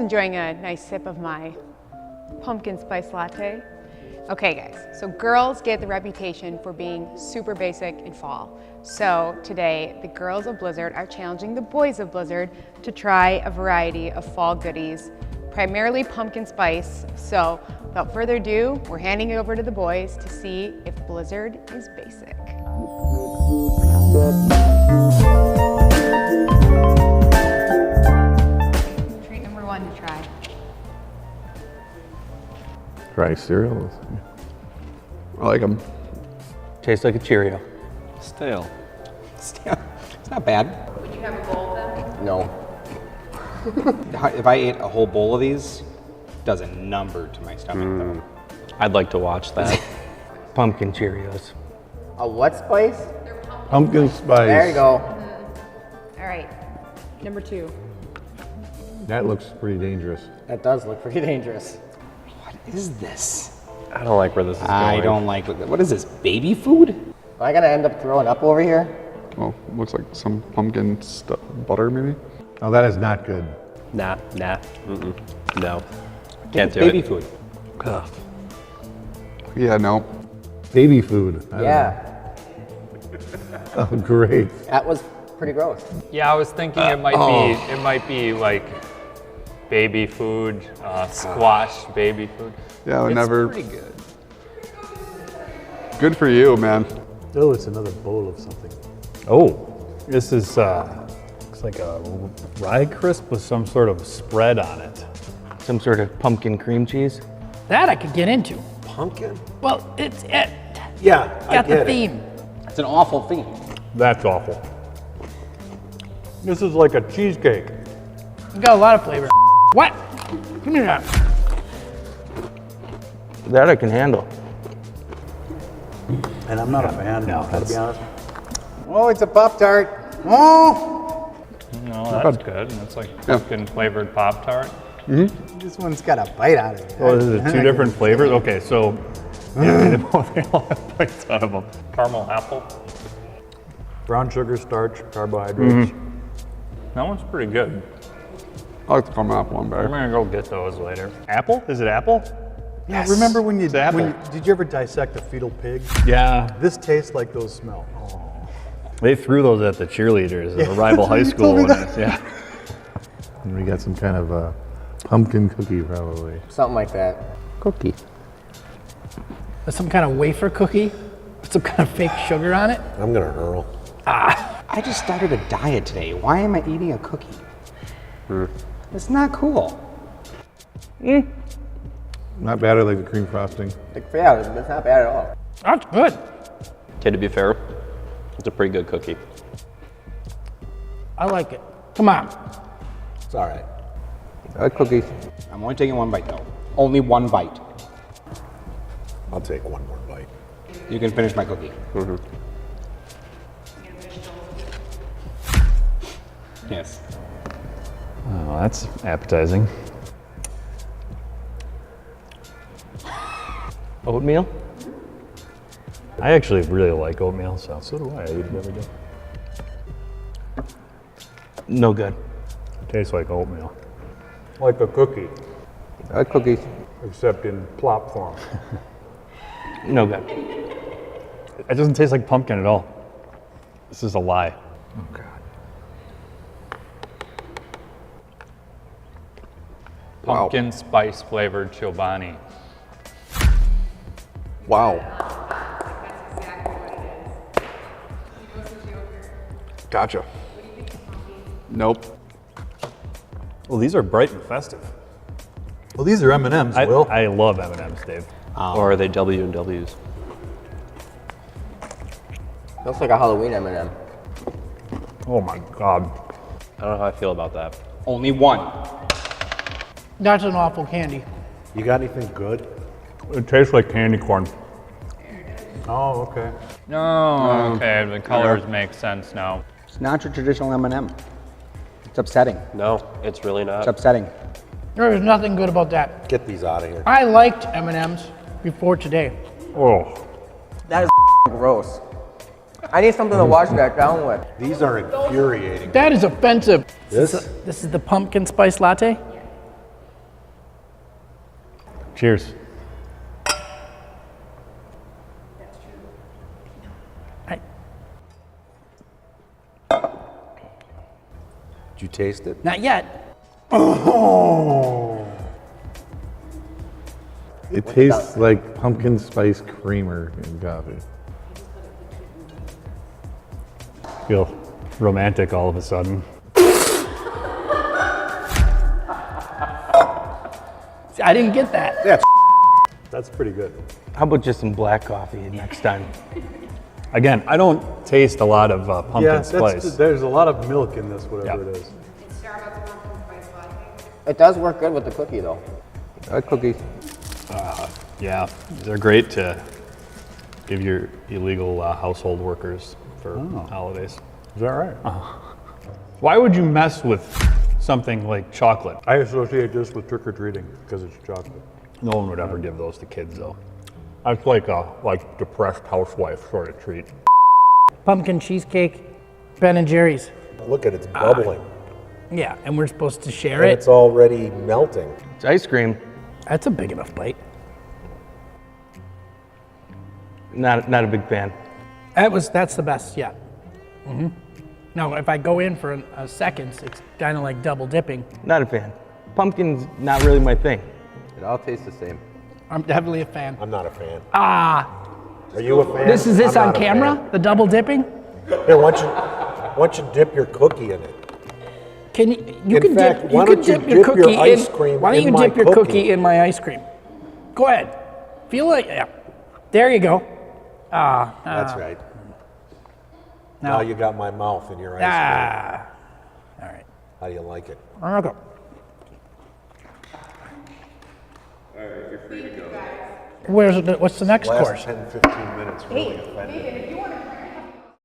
enjoying a nice sip of my pumpkin spice latte. Okay guys, so girls get the reputation for being super basic in fall. So today, the girls of Blizzard are challenging the boys of Blizzard to try a variety of fall goodies, primarily pumpkin spice. So without further ado, we're handing it over to the boys to see if Blizzard is basic. Treat number one to try. Dry cereal. I like them. Tastes like a Cheerio. Stale. It's not bad. Would you have a bowl of them? No. If I ate a whole bowl of these, it does a number to my stomach though. I'd like to watch that. Pumpkin Cheerios. A what spice? Pumpkin spice. There you go. All right, number two. That looks pretty dangerous. That does look pretty dangerous. What is this? I don't like where this is going. I don't like what is this, baby food? Am I gonna end up throwing up over here? Well, looks like some pumpkin butter, maybe. Oh, that is not good. Nah. No. It's Can't do baby it. food. Ugh. Yeah, no. Baby food. I don't Yeah, know. Oh, great. that was pretty gross. Yeah, I was thinking it might be like baby food, squash baby food. Yeah, I would It's never. pretty good. Good for you, man. Oh, it's another bowl of something. Oh, this is looks like a rye crisp with some sort of spread on it. Some sort of pumpkin cream cheese. That I could get into. Pumpkin? Well, it's Yeah, got the theme. It's an awful thing. That's awful. This is like a cheesecake. You got a lot of flavor. What? Give me that. That I can handle. And I'm not a fan, to be honest. Oh, it's a Pop-Tart. Oh! No, that's good. That's like pumpkin flavored Pop-Tart. This one's got a bite out of it. Oh, this is two different flavors? Okay, so yeah, they all have bites out of them. Caramel apple. Brown sugar, starch, carbohydrates. That one's pretty good. I like the caramel apple one I'm better. gonna go get those later. Apple? Is it apple? Yeah, remember when you, It's apple. did you ever dissect a fetal pig? Yeah. This tastes like those smell. They threw those at the cheerleaders at a rival high school. Yeah. And we got some kind of pumpkin cookie, probably. Something like that. Cookie. Some kind of wafer cookie with some kind of fake sugar on it. I'm gonna hurl. I just started a diet today. Why am I eating a cookie? It's not cool. Not bad, I like the cream frosting. Like, yeah, it's not bad at all. That's good. Okay, to be fair, it's a pretty good cookie. I like it. Come on. It's all right. I like cookies. I'm only taking one bite though. Only one bite. I'll take one more bite. You can finish my cookie. Yes. Oh, that's appetizing. Oatmeal? I actually really like oatmeal, so do I. I eat it every day. No good. Tastes like oatmeal. Like a cookie, I like cookies. except in plop form. No good. It doesn't taste like pumpkin at all. This is a lie. Oh, God. Pumpkin spice flavored Chobani. Wow. Gotcha. Nope. Well, these are bright and festive. Well, these are M&Ms, Will. I love M&Ms, Dave. Or are they W&Ws? Looks like a Halloween M&M. Oh my God. I don't know how I feel about that. Only one. That's an awful candy. You got anything good? It tastes like candy corn. Oh, okay. No, okay, the colors make sense now. It's not your traditional M&M. It's upsetting. No, it's really not. It's upsetting. There is nothing good about that. Get these out of here. I liked M&Ms before today. Oh. That is gross. I need something to wash that down with. These are infuriating. That is offensive. This? This is the pumpkin spice latte? Cheers. Right. Did you taste it? Not yet. It tastes like pumpkin spice creamer in coffee. Feel romantic all of a sudden. I didn't get that. Yeah. That's pretty good. How about just some black coffee next time? Again, I don't taste a lot of pumpkin spice. There's a lot of milk in this, whatever it is. It does work good with the cookie though. Cookies. Yeah, they're great to give your illegal household workers for holidays. Is that right? Why would you mess with something like chocolate? I associate this with trick-or-treating because it's chocolate. No one would ever give those to kids, though. That's like a depressed housewife sort of treat. Pumpkin cheesecake, Ben & Jerry's. Look at it's bubbling. Yeah, and we're supposed to share And it. it's already melting. It's ice cream. That's a big enough bite. Not a big fan. That's the best yet. Now, if I go in for a second, it's kind of like double dipping. Not a fan. Pumpkin's not really my thing. It all tastes the same. I'm definitely a fan. I'm not a fan. Ah, Are you a fan? this is I'm on not a camera? fan. The double dipping? Here, why don't you dip your cookie in it? Can you In can fact, dip why you don't can you dip your dip your cookie ice in. cream Why don't in you my dip your cookie? cookie in my ice cream? Go ahead. Feel like yeah. There you go. That's right. No. Now you got my mouth in your ice Ah. All right. cream. How do you like it? Okay. What's the next Last course? 10, 15 minutes really offended. If you want to